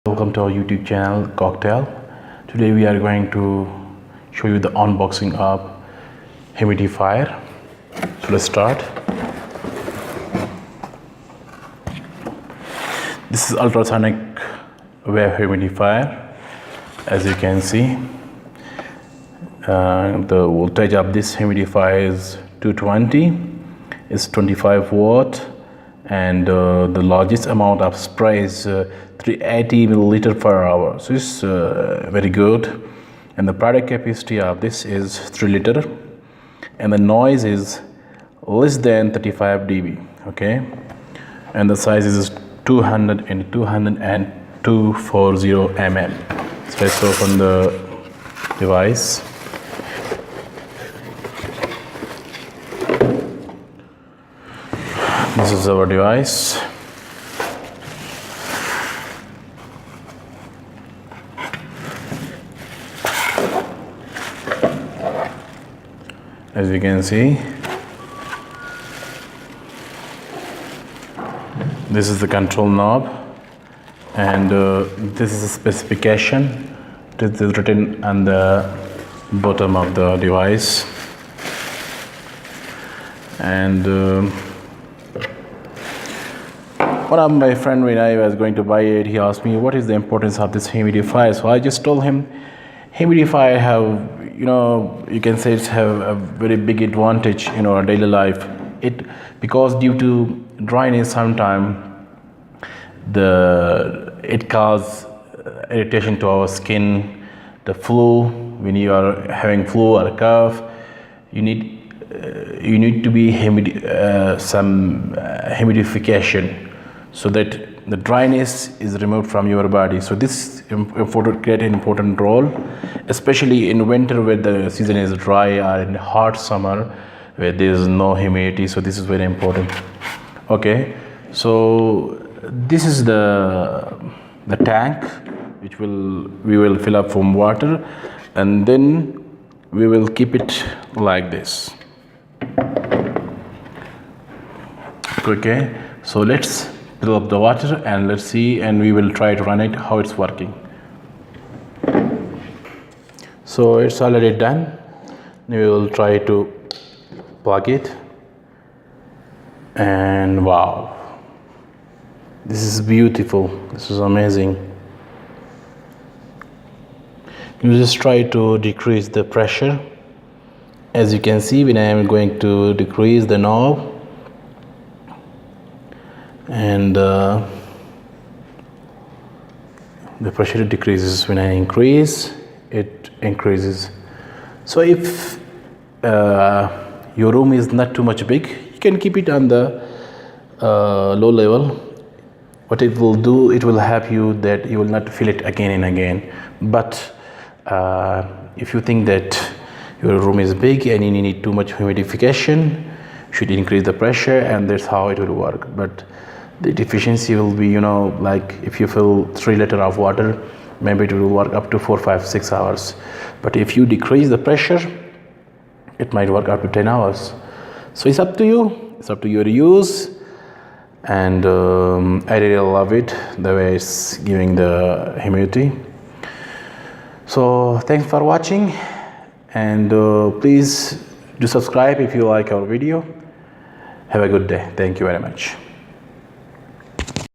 Welcome to our YouTube channel Cocktail. Today we are going to show you the unboxing of humidifier. So let's start. This is ultrasonic wave humidifier. As you can see, the voltage of this humidifier is 220. It's 25 watt, and the largest amount of spray is 380 milliliter per hour. So it's very good, and the product capacity of this is 3 liter, and the noise is less than 35 dB. Okay, and the size is 200 and 240 mm. So let's open the device. This is our device. As you can see, this is the control knob, and this is the specification. This is written on the bottom of the device, and one of my friend, when I was going to buy it, he asked me what is the importance of this humidifier. So I just told him humidifier have, you can say it's have a very big advantage in our daily life. Because due to dryness sometimes it causes irritation to our skin. The flu, when you are having flu or a cough, you need to be some humidification, so that the dryness is removed from your body. So this create an important role, especially in winter where the season is dry, or in hot summer where there is no humidity. So this is very important. Okay, so this is the tank which we will fill up from water, and then we will keep it like this. Okay, so let's fill up the water and let's see, and we will try to run it how it's working. So it's already done. We will try to plug it, and wow, this is beautiful. This is amazing. You just try to decrease the pressure. As you can see, when I am going to decrease the knob, and the pressure decreases. When I increase, it increases. So if your room is not too much big, you can keep it on the low level. What it will do, it will help you that you will not feel it again and again. But if you think that your room is big and you need too much humidification, you should increase the pressure, and that's how it will work. But the efficiency will be, like if you fill 3 liters of water, maybe it will work up to 4, 5, 6 hours. But if you decrease the pressure, it might work up to 10 hours. So it's up to you. It's up to your use. And I really love it, the way it's giving the humidity. So thanks for watching, and please do subscribe if you like our video. Have a good day. Thank you very much.